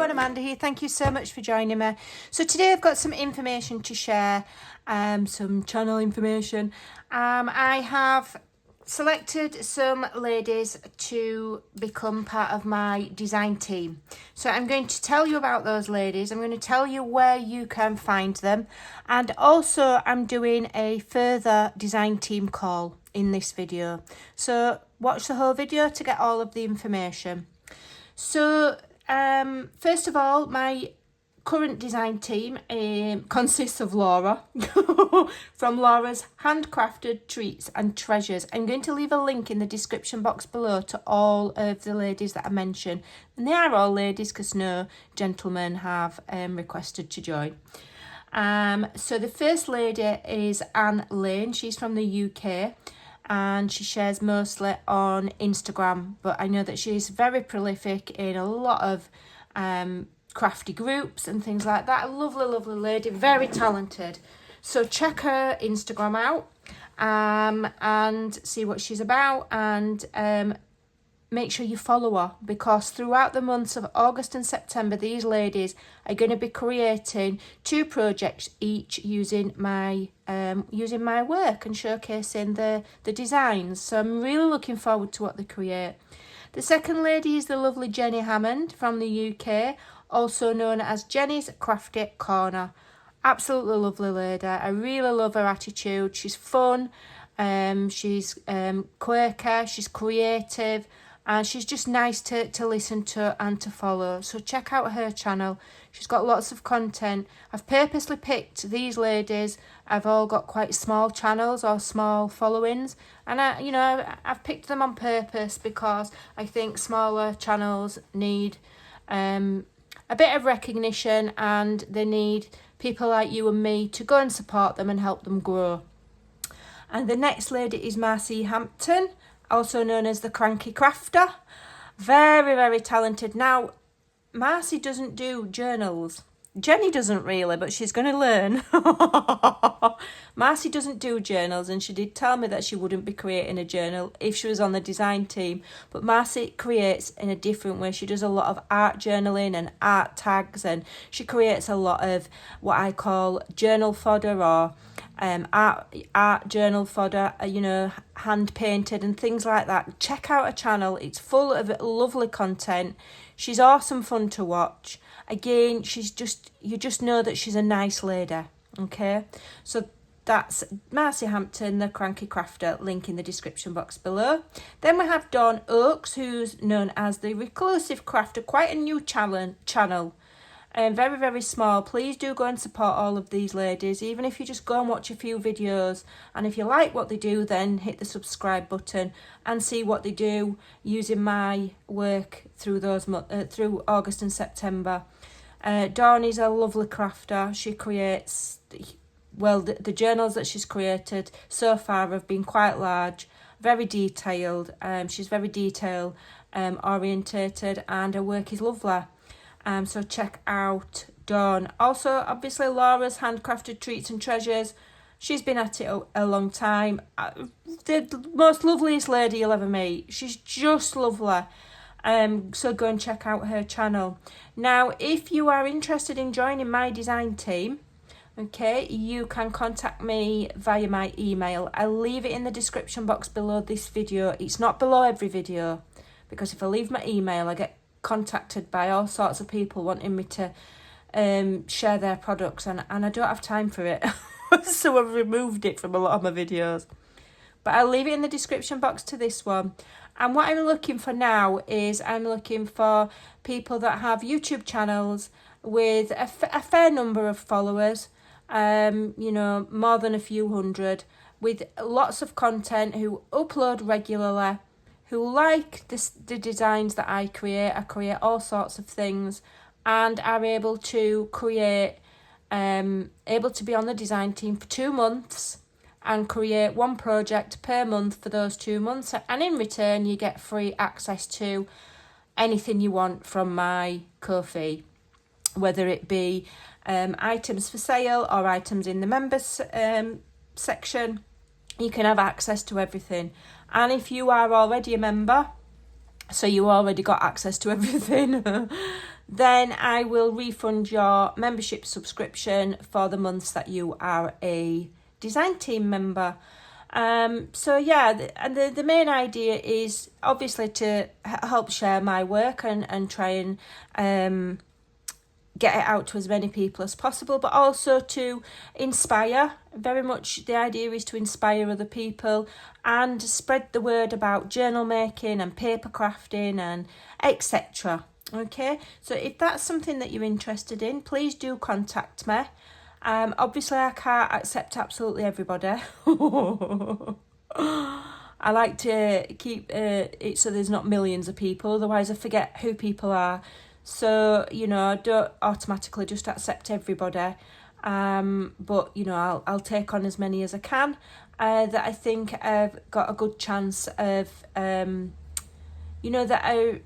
everyone, Amanda here. Thank you so much for joining me. So today I've got some information to share, some channel information. I have selected some ladies to become part of my design team. So I'm going to tell you about those ladies. I'm going to tell you where you can find them. And also I'm doing a further design team call in this video. So watch the whole video to get all of the information. So first of all, my current design team consists of Laura from Laura's Handcrafted Treats and Treasures. I'm going to leave a link in the description box below to all of the ladies that I mentioned, and they are all ladies because no gentlemen have requested to join. So the first lady is Anne Lane. She's from the UK. And she shares mostly on Instagram, but I know that she's very prolific in a lot of crafty groups and things like that. A lovely, lovely lady, very talented. So check her Instagram out and see what she's about, and make sure you follow her, because throughout the months of August and September, these ladies are going to be creating 2 projects each using my work and showcasing the designs. So I'm really looking forward to what they create. The second lady is the lovely Jenny Hammond from the UK, also known as Jenny's Crafty Corner. Absolutely lovely lady. I really love her attitude. She's fun, she's quirky, she's creative, and she's just nice to listen to and to follow. So check out her channel. She's got lots of content. I've purposely picked these ladies. I've all got quite small channels or small followings, and I've picked them on purpose because I think smaller channels need a bit of recognition, and they need people like you and me to go and support them and help them grow. And the next lady is Marcy Hampton, also known as the Cranky Crafter. Very, very talented. Now, Marcy doesn't do journals. Jenny doesn't really, but she's going to learn. Marcy doesn't do journals, and she did tell me that she wouldn't be creating a journal if she was on the design team. But Marcy creates in a different way. She does a lot of art journaling and art tags, and she creates a lot of what I call journal fodder, or art journal fodder, hand painted and things like that. Check out her channel. It's full of lovely content. She's awesome fun to watch. Again, you just know that she's a nice lady. Okay, so that's Marcy Hampton, the Cranky Crafter, link in the description box below. Then we have Dawn Oakes, who's known as the Reclusive Crafter, quite a new channel. Very, very small. Please do go and support all of these ladies, even if you just go and watch a few videos. And if you like what they do, then hit the subscribe button and see what they do using my work through through August and September. Dawn is a lovely crafter. She creates, the journals that she's created so far have been quite large, very detailed. She's very detail orientated, and her work is lovely. So check out Dawn. Also, obviously, Laura's Handcrafted Treats and Treasures. She's been at it a long time. The most loveliest lady you'll ever meet. She's just lovely. So go and check out her channel. Now, if you are interested in joining my design team, okay, you can contact me via my email. I'll leave it in the description box below this video. It's not below every video, because if I leave my email, I get contacted by all sorts of people wanting me to share their products, and I don't have time for it. So I've removed it from a lot of my videos, but I'll leave it in the description box to this one. And what I'm looking for now is I'm looking for people that have YouTube channels with a fair number of followers, more than a few hundred, with lots of content, who upload regularly, who like the designs that I create. I create all sorts of things, and are able to create, able to be on the design team for 2 months and create 1 project per month for those 2 months. And in return, you get free access to anything you want from my Ko-fi, whether it be items for sale or items in the members section. You can have access to everything. And if you are already a member, so you already got access to everything, then I will refund your membership subscription for the months that you are a design team member. So yeah, the main idea is obviously to help share my work and try and get it out to as many people as possible, but also to inspire. Very much the idea is to inspire other people and spread the word about journal making and paper crafting and etc. Okay, so if that's something that you're interested in, please do contact me. Obviously I can't accept absolutely everybody. I like to keep it so there's not millions of people, otherwise I forget who people are. So, you know, I don't automatically just accept everybody. But, you know, I'll take on as many as I can that I think have got a good chance of, you know, that are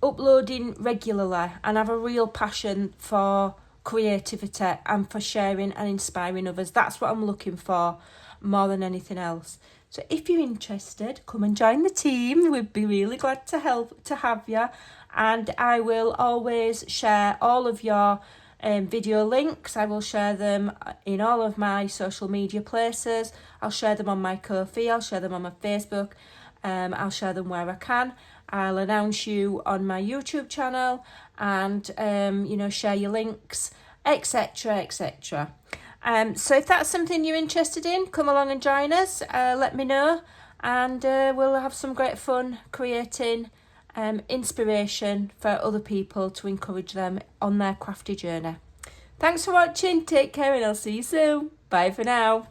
uploading regularly and have a real passion for creativity and for sharing and inspiring others. That's what I'm looking for more than anything else. So if you're interested, come and join the team. We'd be really glad to have you. And I will always share all of your video links. I will share them in all of my social media places. I'll share them on my Ko-fi. I'll share them on my Facebook. I'll share them where I can. I'll announce you on my YouTube channel and, you know, share your links, etc, etc. So if that's something you're interested in, come along and join us. Let me know, and we'll have some great fun creating inspiration for other people to encourage them on their crafty journey. Thanks for watching. Take care, and I'll see you soon. Bye for now.